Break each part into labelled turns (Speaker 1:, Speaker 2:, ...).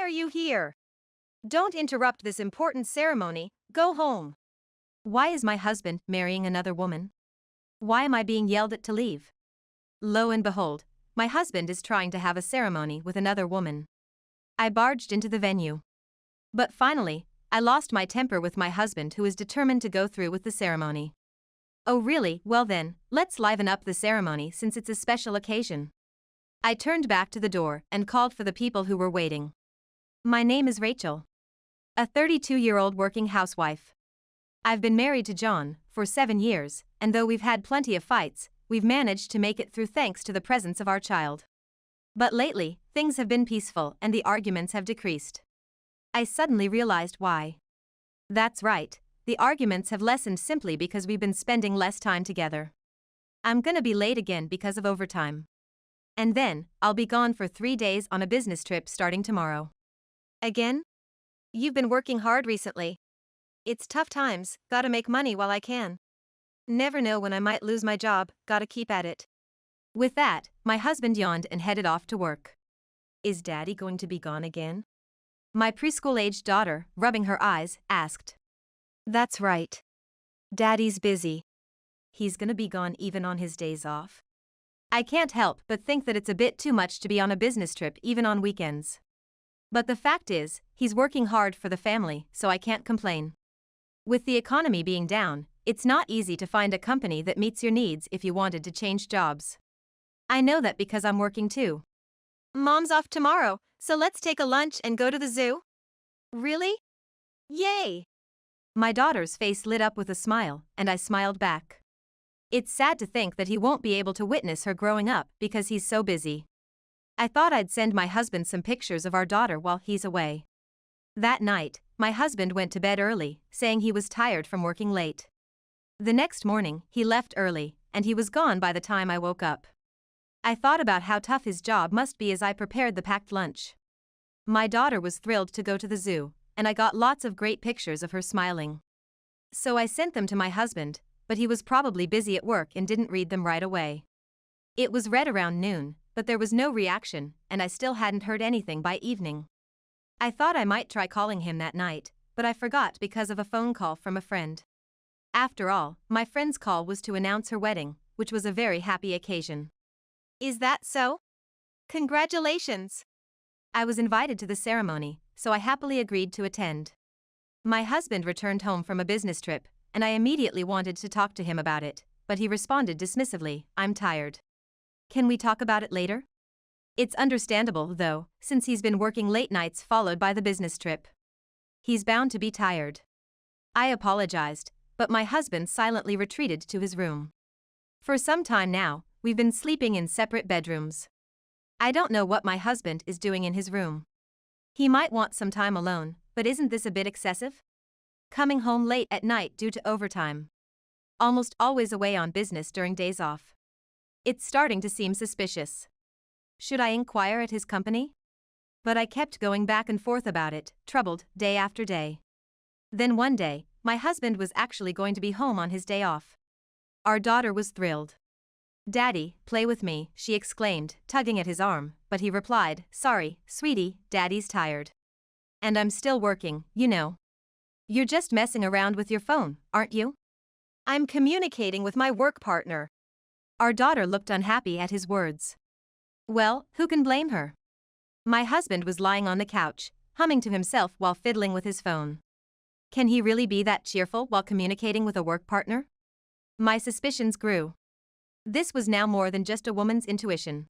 Speaker 1: are you here? Don't interrupt this important ceremony, go home.
Speaker 2: Why is my husband marrying another woman? Why am I being yelled at to leave? Lo and behold, my husband is trying to have a ceremony with another woman. I barged into the venue. But finally, I lost my temper with my husband, who is determined to go through with the ceremony. Oh really? Well then, let's liven up the ceremony since it's a special occasion. I turned back to the door and called for the people who were waiting. My name is Rachel. A 32-year-old working housewife. I've been married to John for 7 years, and though we've had plenty of fights, we've managed to make it through thanks to the presence of our child. But lately, things have been peaceful and the arguments have decreased. I suddenly realized why. That's right, the arguments have lessened simply because we've been spending less time together. I'm gonna be late again because of overtime. And then, I'll be gone for 3 days on a business trip starting tomorrow.
Speaker 1: Again? You've been working hard recently. It's tough times, gotta make money while I can. Never know when I might lose my job, gotta keep at it.
Speaker 2: With that, my husband yawned and headed off to work. Is Daddy going to be gone again? My preschool-aged daughter, rubbing her eyes, asked.
Speaker 1: That's right. Daddy's busy.
Speaker 2: He's gonna be gone even on his days off? I can't help but think that it's a bit too much to be on a business trip even on weekends. But the fact is, he's working hard for the family, so I can't complain. With the economy being down, it's not easy to find a company that meets your needs if you wanted to change jobs. I know that because I'm working too.
Speaker 1: Mom's off tomorrow, so let's take a lunch and go to the zoo? Really? Yay!
Speaker 2: My daughter's face lit up with a smile, and I smiled back. It's sad to think that he won't be able to witness her growing up because he's so busy. I thought I'd send my husband some pictures of our daughter while he's away. That night, my husband went to bed early, saying he was tired from working late. The next morning, he left early, and he was gone by the time I woke up. I thought about how tough his job must be as I prepared the packed lunch. My daughter was thrilled to go to the zoo, and I got lots of great pictures of her smiling. So I sent them to my husband, but he was probably busy at work and didn't read them right away. It was read around noon, but there was no reaction, and I still hadn't heard anything by evening. I thought I might try calling him that night, but I forgot because of a phone call from a friend. After all, my friend's call was to announce her wedding, which was a very happy occasion.
Speaker 1: Is that so? Congratulations!
Speaker 2: I was invited to the ceremony, so I happily agreed to attend. My husband returned home from a business trip, and I immediately wanted to talk to him about it, but he responded dismissively, "I'm tired." Can we talk about it later? It's understandable, though, since he's been working late nights followed by the business trip. He's bound to be tired. I apologized, but my husband silently retreated to his room. For some time now, we've been sleeping in separate bedrooms. I don't know what my husband is doing in his room. He might want some time alone, but isn't this a bit excessive? Coming home late at night due to overtime. Almost always away on business during days off. It's starting to seem suspicious. Should I inquire at his company? But I kept going back and forth about it, troubled, day after day. Then one day, my husband was actually going to be home on his day off. Our daughter was thrilled. "Daddy, play with me," she exclaimed, tugging at his arm, but he replied, "Sorry, sweetie, Daddy's tired. And I'm still working, you know." You're just messing around with your phone, aren't you?
Speaker 1: I'm communicating with my work partner.
Speaker 2: Our daughter looked unhappy at his words. Well, who can blame her? My husband was lying on the couch, humming to himself while fiddling with his phone. Can he really be that cheerful while communicating with a work partner? My suspicions grew. This was now more than just a woman's intuition.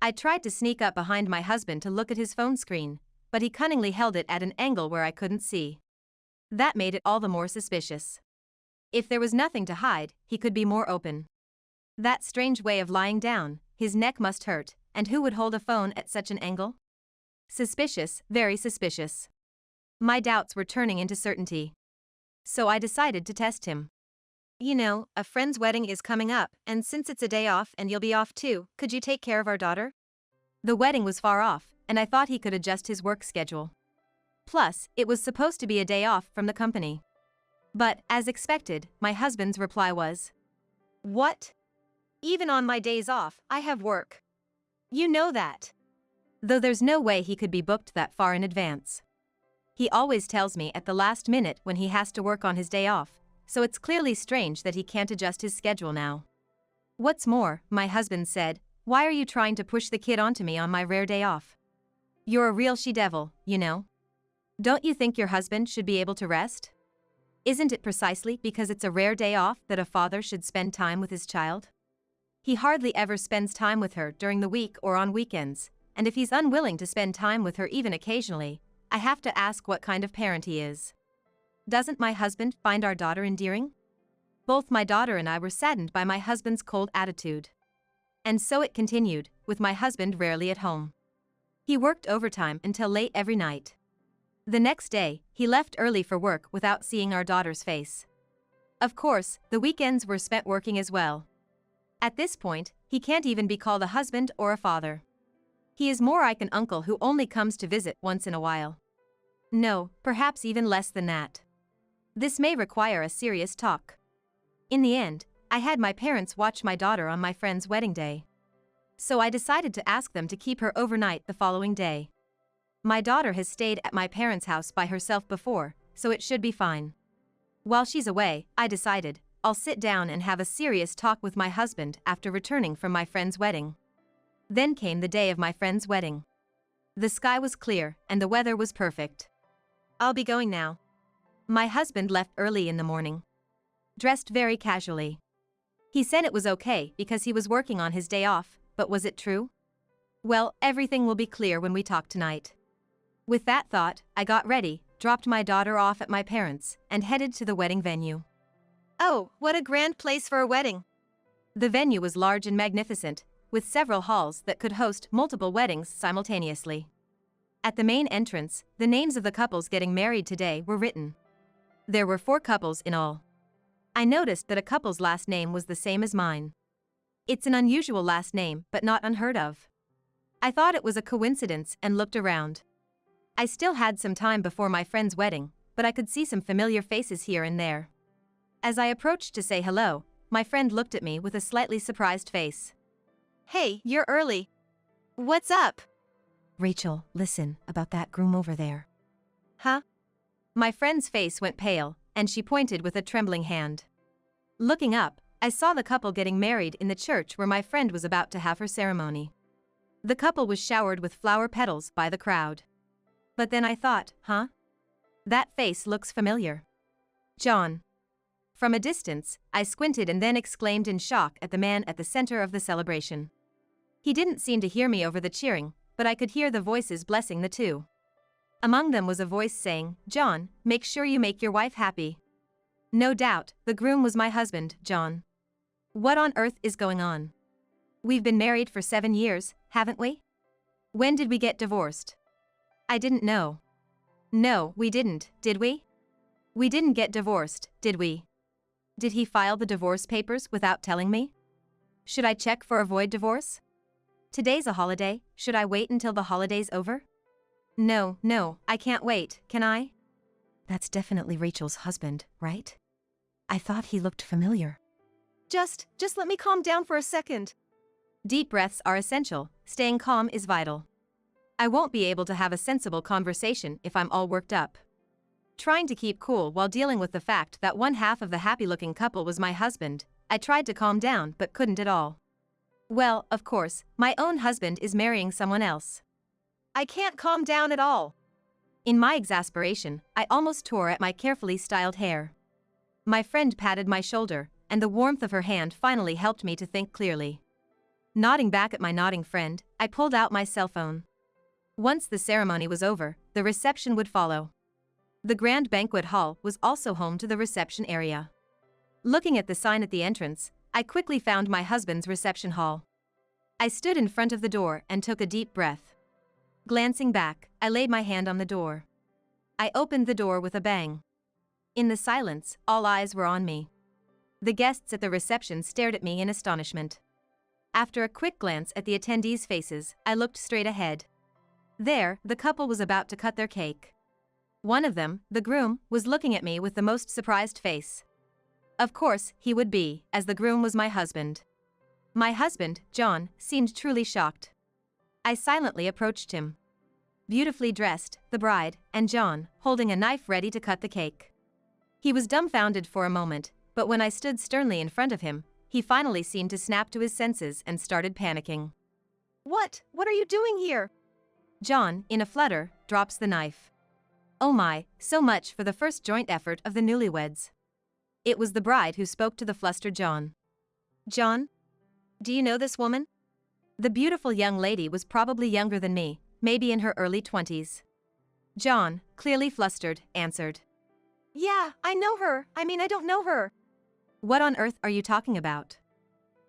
Speaker 2: I tried to sneak up behind my husband to look at his phone screen, but he cunningly held it at an angle where I couldn't see. That made it all the more suspicious. If there was nothing to hide, he could be more open. That strange way of lying down, his neck must hurt, and who would hold a phone at such an angle? Suspicious, very suspicious. My doubts were turning into certainty. So I decided to test him.
Speaker 1: You know, a friend's wedding is coming up, and since it's a day off and you'll be off too, could you take care of our daughter?
Speaker 2: The wedding was far off, and I thought he could adjust his work schedule. Plus, it was supposed to be a day off from the company. But, as expected, my husband's reply was,
Speaker 1: "What? Even on my days off, I have work. You know that."
Speaker 2: Though there's no way he could be booked that far in advance. He always tells me at the last minute when he has to work on his day off, so it's clearly strange that he can't adjust his schedule now. What's more, my husband said, "Why are you trying to push the kid onto me on my rare day off? You're a real she-devil, you know. Don't you think your husband should be able to rest? Isn't it precisely because it's a rare day off that a father should spend time with his child? He hardly ever spends time with her during the week or on weekends, and if he's unwilling to spend time with her even occasionally, I have to ask what kind of parent he is. Doesn't my husband find our daughter endearing?" Both my daughter and I were saddened by my husband's cold attitude. And so it continued, with my husband rarely at home. He worked overtime until late every night. The next day, he left early for work without seeing our daughter's face. Of course, the weekends were spent working as well. At this point, he can't even be called a husband or a father. He is more like an uncle who only comes to visit once in a while. No, perhaps even less than that. This may require a serious talk. In the end, I had my parents watch my daughter on my friend's wedding day. So I decided to ask them to keep her overnight the following day. My daughter has stayed at my parents' house by herself before, so it should be fine. While she's away, I decided, I'll sit down and have a serious talk with my husband after returning from my friend's wedding. Then came the day of my friend's wedding. The sky was clear and the weather was perfect.
Speaker 1: I'll be going now.
Speaker 2: My husband left early in the morning. Dressed very casually. He said it was okay because he was working on his day off, but was it true? Well, everything will be clear when we talk tonight. With that thought, I got ready, dropped my daughter off at my parents', and headed to the wedding venue.
Speaker 1: Oh, what a grand place for a wedding.
Speaker 2: The venue was large and magnificent, with several halls that could host multiple weddings simultaneously. At the main entrance, the names of the couples getting married today were written. There were 4 couples in all. I noticed that a couple's last name was the same as mine. It's an unusual last name, but not unheard of. I thought it was a coincidence and looked around. I still had some time before my friend's wedding, but I could see some familiar faces here and there. As I approached to say hello, my friend looked at me with a slightly surprised face.
Speaker 1: Hey, you're early. What's up?
Speaker 2: Rachel, listen about that groom over there.
Speaker 1: Huh?
Speaker 2: My friend's face went pale, and she pointed with a trembling hand. Looking up, I saw the couple getting married in the church where my friend was about to have her ceremony. The couple was showered with flower petals by the crowd. But then I thought, huh? That face looks familiar. John. From a distance, I squinted and then exclaimed in shock at the man at the center of the celebration. He didn't seem to hear me over the cheering, but I could hear the voices blessing the two. Among them was a voice saying, "John, make sure you make your wife happy." No doubt, the groom was my husband, John. What on earth is going on? We've been married for 7 years, haven't we? When did we get divorced? I didn't know. No, we didn't, did we? We didn't get divorced, did we? Did he file the divorce papers without telling me? Should I check for avoid divorce? Today's a holiday, should I wait until the holiday's over? No, I can't wait, can I? That's definitely Rachel's husband, right? I thought he looked familiar.
Speaker 1: Just let me calm down for a second.
Speaker 2: Deep breaths are essential, staying calm is vital. I won't be able to have a sensible conversation if I'm all worked up. Trying to keep cool while dealing with the fact that one half of the happy-looking couple was my husband, I tried to calm down but couldn't at all. Well, of course, my own husband is marrying someone else.
Speaker 1: I can't calm down at all.
Speaker 2: In my exasperation, I almost tore at my carefully styled hair. My friend patted my shoulder, and the warmth of her hand finally helped me to think clearly. Nodding back at my nodding friend, I pulled out my cell phone. Once the ceremony was over, the reception would follow. The grand banquet hall was also home to the reception area. Looking at the sign at the entrance, I quickly found my husband's reception hall. I stood in front of the door and took a deep breath. Glancing back, I laid my hand on the door. I opened the door with a bang. In the silence, all eyes were on me. The guests at the reception stared at me in astonishment. After a quick glance at the attendees' faces, I looked straight ahead. There, the couple was about to cut their cake. One of them, the groom, was looking at me with the most surprised face. Of course, he would be, as the groom was my husband. My husband, John, seemed truly shocked. I silently approached him. Beautifully dressed, the bride, and John, holding a knife ready to cut the cake. He was dumbfounded for a moment, but when I stood sternly in front of him, he finally seemed to snap to his senses and started panicking.
Speaker 1: What are you doing here?
Speaker 2: John, in a flutter, drops the knife. Oh my, so much for the first joint effort of the newlyweds. It was the bride who spoke to the flustered John.
Speaker 1: John? Do you know this woman?
Speaker 2: The beautiful young lady was probably younger than me, maybe in her early 20s. John, clearly flustered, answered.
Speaker 1: Yeah, I know her. I don't know her.
Speaker 2: What on earth are you talking about?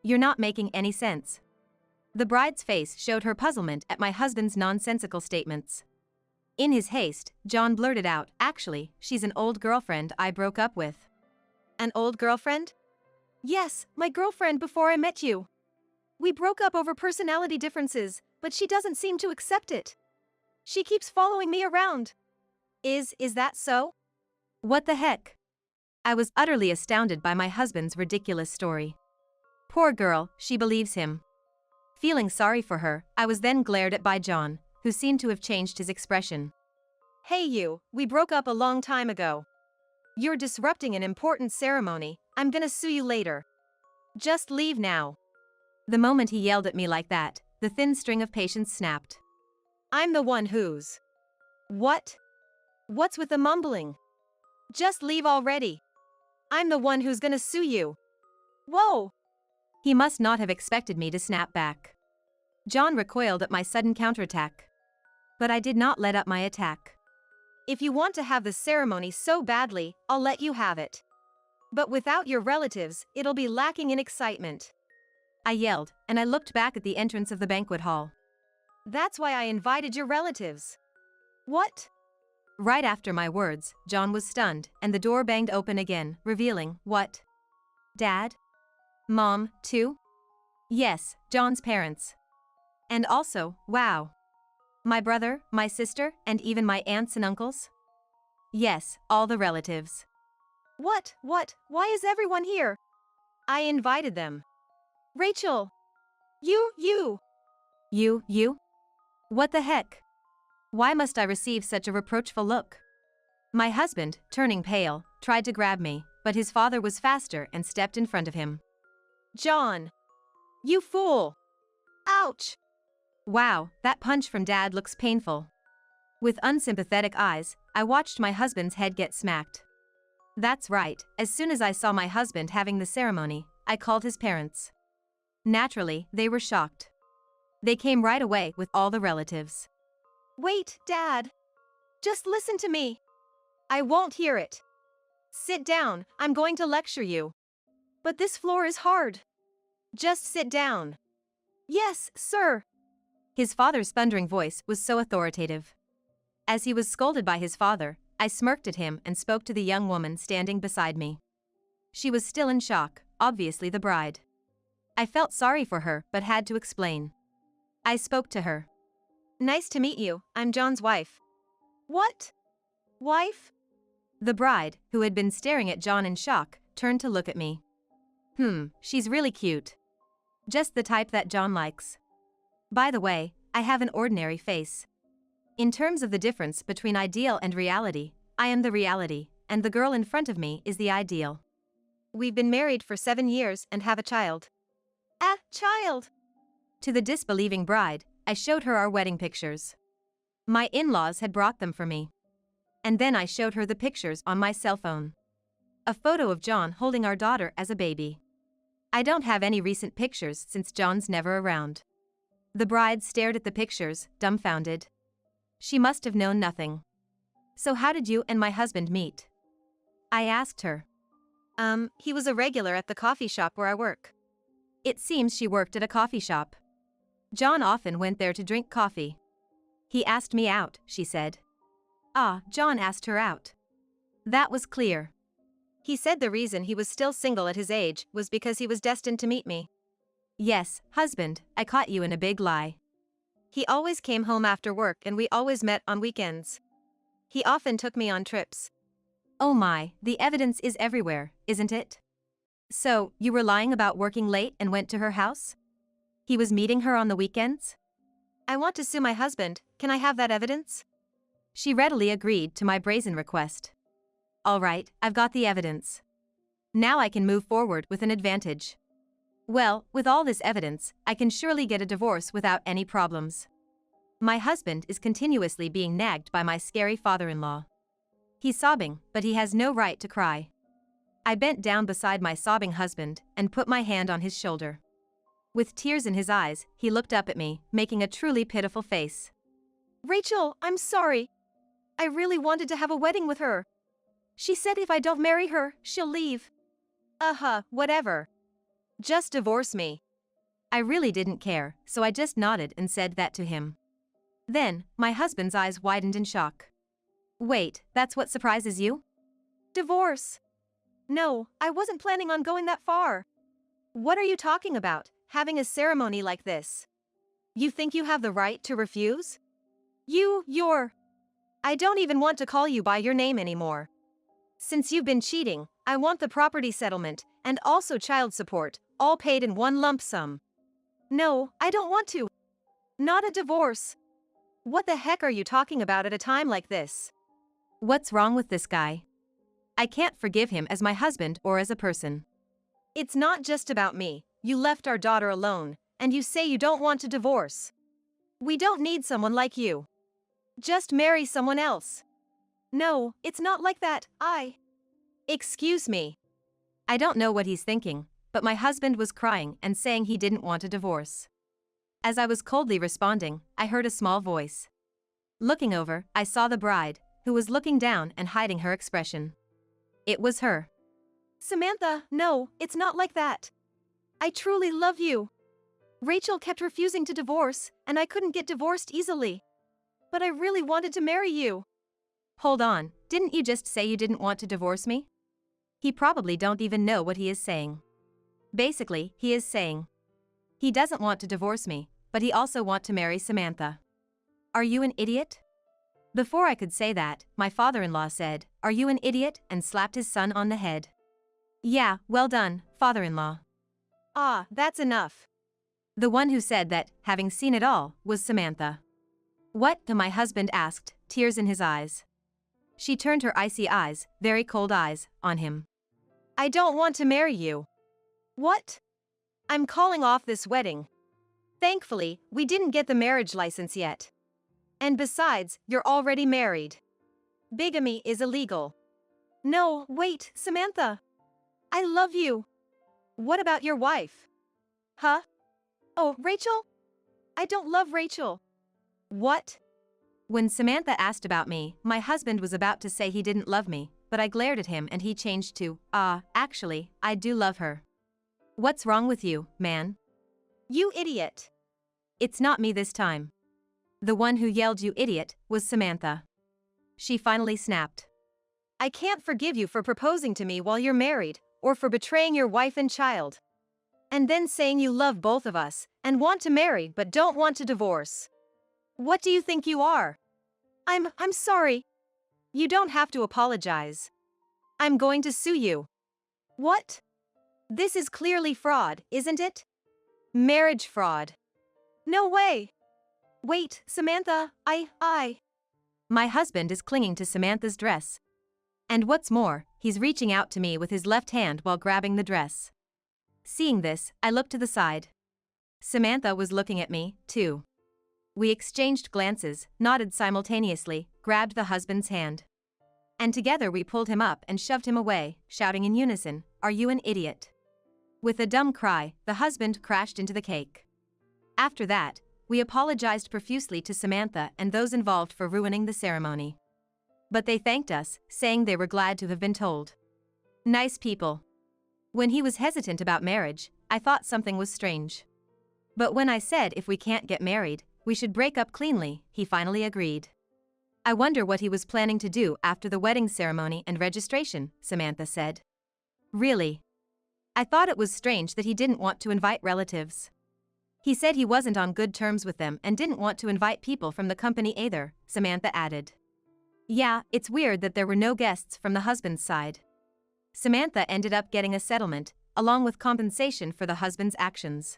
Speaker 2: You're not making any sense. The bride's face showed her puzzlement at my husband's nonsensical statements. In his haste, John blurted out, actually, she's an old girlfriend I broke up with.
Speaker 1: An old girlfriend? Yes, my girlfriend before I met you. We broke up over personality differences, but she doesn't seem to accept it. She keeps following me around. Is that so?
Speaker 2: What the heck? I was utterly astounded by my husband's ridiculous story. Poor girl, she believes him. Feeling sorry for her, I was then glared at by John, who seemed to have changed his expression.
Speaker 1: Hey you, we broke up a long time ago. You're disrupting an important ceremony, I'm gonna sue you later. Just leave now.
Speaker 2: The moment he yelled at me like that, the thin string of patience snapped.
Speaker 1: I'm the one who's... What? What's with the mumbling? Just leave already. I'm the one who's gonna sue you. Whoa!
Speaker 2: He must not have expected me to snap back. John recoiled at my sudden counterattack. But I did not let up my attack.
Speaker 1: If you want to have the ceremony so badly, I'll let you have it. But without your relatives, it'll be lacking in excitement.
Speaker 2: I yelled, and I looked back at the entrance of the banquet hall.
Speaker 1: That's why I invited your relatives. What?
Speaker 2: Right after my words, John was stunned, and the door banged open again, revealing, what? Dad? Mom, too? Yes, John's parents. And also, wow. My brother, my sister, and even my aunts and uncles? Yes, all the relatives.
Speaker 1: What? Why is everyone here? I invited them. Rachel! You!
Speaker 2: You? What the heck? Why must I receive such a reproachful look? My husband, turning pale, tried to grab me, but his father was faster and stepped in front of him.
Speaker 1: John! You fool! Ouch!
Speaker 2: Wow, that punch from Dad looks painful. With unsympathetic eyes, I watched my husband's head get smacked. That's right, as soon as I saw my husband having the ceremony, I called his parents. Naturally, they were shocked. They came right away with all the relatives.
Speaker 1: Wait, Dad. Just listen to me. I won't hear it. Sit down, I'm going to lecture you. But this floor is hard. Just sit down. Yes, sir.
Speaker 2: His father's thundering voice was so authoritative. As he was scolded by his father, I smirked at him and spoke to the young woman standing beside me. She was still in shock, obviously the bride. I felt sorry for her but had to explain. I spoke to her.
Speaker 1: Nice to meet you, I'm John's wife. What? Wife?
Speaker 2: The bride, who had been staring at John in shock, turned to look at me. She's really cute. Just the type that John likes. By the way, I have an ordinary face. In terms of the difference between ideal and reality, I am the reality, and the girl in front of me is the ideal.
Speaker 1: We've been married for 7 years and have a child. A child?
Speaker 2: To the disbelieving bride, I showed her our wedding pictures. My in-laws had brought them for me. And then I showed her the pictures on my cell phone. A photo of John holding our daughter as a baby. I don't have any recent pictures since John's never around. The bride stared at the pictures, dumbfounded. She must have known nothing. So how did you and my husband meet? I asked her.
Speaker 1: He was a regular at the coffee shop where I work.
Speaker 2: It seems she worked at a coffee shop. John often went there to drink coffee. He asked me out, she said. Ah, John asked her out. That was clear.
Speaker 1: He said the reason he was still single at his age was because he was destined to meet me.
Speaker 2: Yes, husband, I caught you in a big lie.
Speaker 1: He always came home after work and we always met on weekends. He often took me on trips.
Speaker 2: Oh my, the evidence is everywhere, isn't it? So, you were lying about working late and went to her house? He was meeting her on the weekends?
Speaker 1: I want to sue my husband, can I have that evidence?
Speaker 2: She readily agreed to my brazen request. All right, I've got the evidence. Now I can move forward with an advantage. Well, with all this evidence, I can surely get a divorce without any problems. My husband is continuously being nagged by my scary father-in-law. He's sobbing, but he has no right to cry. I bent down beside my sobbing husband and put my hand on his shoulder. With tears in his eyes, he looked up at me, making a truly pitiful face.
Speaker 1: Rachel, I'm sorry. I really wanted to have a wedding with her. She said if I don't marry her, she'll leave. Whatever. Just divorce me.
Speaker 2: I really didn't care, so I just nodded and said that to him. Then, my husband's eyes widened in shock. Wait, that's what surprises you?
Speaker 1: Divorce. No, I wasn't planning on going that far. What are you talking about, having a ceremony like this? You think you have the right to refuse? You're... I don't even want to call you by your name anymore. Since you've been cheating, I want the property settlement, and also child support, all paid in one lump sum. No, I don't want to. Not a divorce. What the heck are you talking about at a time like this?
Speaker 2: What's wrong with this guy? I can't forgive him as my husband or as a person.
Speaker 1: It's not just about me. You left our daughter alone, and you say you don't want to divorce. We don't need someone like you. Just marry someone else. No, it's not like that, Excuse me.
Speaker 2: I don't know what he's thinking, but my husband was crying and saying he didn't want a divorce. As I was coldly responding, I heard a small voice. Looking over, I saw the bride, who was looking down and hiding her expression. It was her.
Speaker 1: Samantha, no, it's not like that. I truly love you. Rachel kept refusing to divorce, and I couldn't get divorced easily. But I really wanted to marry you.
Speaker 2: Hold on, didn't you just say you didn't want to divorce me? He probably don't even know what he is saying. Basically, he is saying he doesn't want to divorce me, but he also want to marry Samantha. Are you an idiot? Before I could say that, my father-in-law said, "Are you an idiot?" and slapped his son on the head. Yeah, well done, father-in-law.
Speaker 1: That's enough.
Speaker 2: The one who said that, having seen it all, was Samantha. What? My husband asked, tears in his eyes. She turned her icy eyes, very cold eyes, on him.
Speaker 1: I don't want to marry you. What? I'm calling off this wedding. Thankfully, we didn't get the marriage license yet. And besides, you're already married. Bigamy is illegal. No, wait, Samantha. I love you. What about your wife? Huh? Oh, Rachel? I don't love Rachel. What?
Speaker 2: When Samantha asked about me, my husband was about to say he didn't love me, but I glared at him and he changed to, actually, I do love her. What's wrong with you, man?
Speaker 1: You idiot.
Speaker 2: It's not me this time. The one who yelled "you idiot" was Samantha. She finally snapped.
Speaker 1: I can't forgive you for proposing to me while you're married, or for betraying your wife and child. And then saying you love both of us, and want to marry but don't want to divorce. What do you think you are? I'm sorry. You don't have to apologize. I'm going to sue you. What? This is clearly fraud, isn't it? Marriage fraud. No way. Wait, Samantha,
Speaker 2: My husband is clinging to Samantha's dress. And what's more, he's reaching out to me with his left hand while grabbing the dress. Seeing this, I looked to the side. Samantha was looking at me, too. We exchanged glances, nodded simultaneously, grabbed the husband's hand. And together we pulled him up and shoved him away, shouting in unison, "Are you an idiot?" With a dumb cry, the husband crashed into the cake. After that, we apologized profusely to Samantha and those involved for ruining the ceremony. But they thanked us, saying they were glad to have been told. Nice people. When he was hesitant about marriage, I thought something was strange. But when I said if we can't get married, we should break up cleanly, he finally agreed. I wonder what he was planning to do after the wedding ceremony and registration, Samantha said. Really? I thought it was strange that he didn't want to invite relatives. He said he wasn't on good terms with them and didn't want to invite people from the company either, Samantha added. Yeah, it's weird that there were no guests from the husband's side. Samantha ended up getting a settlement, along with compensation for the husband's actions.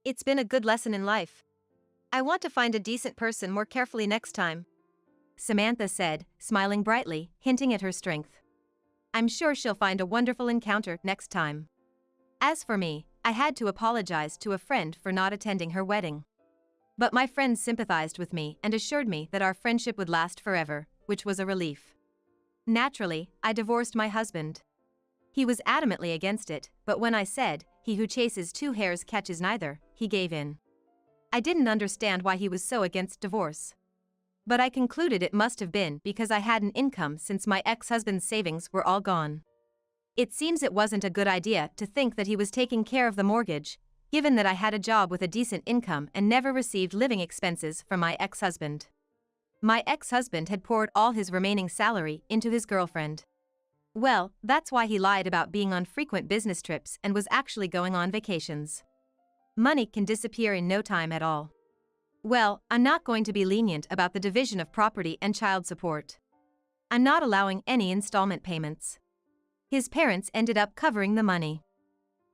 Speaker 1: It's been a good lesson in life. I want to find a decent person more carefully next time.
Speaker 2: Samantha said, smiling brightly, hinting at her strength. I'm sure she'll find a wonderful encounter next time. As for me, I had to apologize to a friend for not attending her wedding. But my friends sympathized with me and assured me that our friendship would last forever, which was a relief. Naturally, I divorced my husband. He was adamantly against it, but when I said, "He who chases two hares catches neither," he gave in. I didn't understand why he was so against divorce. But I concluded it must have been because I had an income since my ex-husband's savings were all gone. It seems it wasn't a good idea to think that he was taking care of the mortgage, given that I had a job with a decent income and never received living expenses from my ex-husband. My ex-husband had poured all his remaining salary into his girlfriend. Well, that's why he lied about being on frequent business trips and was actually going on vacations. Money can disappear in no time at all. Well, I'm not going to be lenient about the division of property and child support. I'm not allowing any installment payments. His parents ended up covering the money.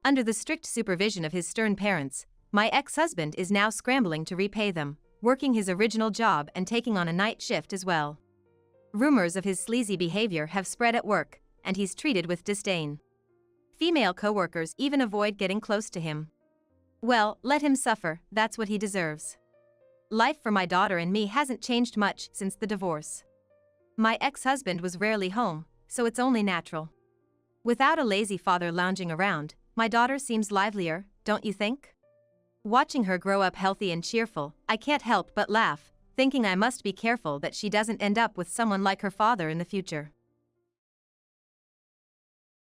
Speaker 2: Under the strict supervision of his stern parents, my ex-husband is now scrambling to repay them, working his original job and taking on a night shift as well. Rumors of his sleazy behavior have spread at work, and he's treated with disdain. Female coworkers even avoid getting close to him. Well, let him suffer, that's what he deserves. Life for my daughter and me hasn't changed much since the divorce. My ex-husband was rarely home, so it's only natural. Without a lazy father lounging around, my daughter seems livelier, don't you think? Watching her grow up healthy and cheerful, I can't help but laugh, thinking I must be careful that she doesn't end up with someone like her father in the future.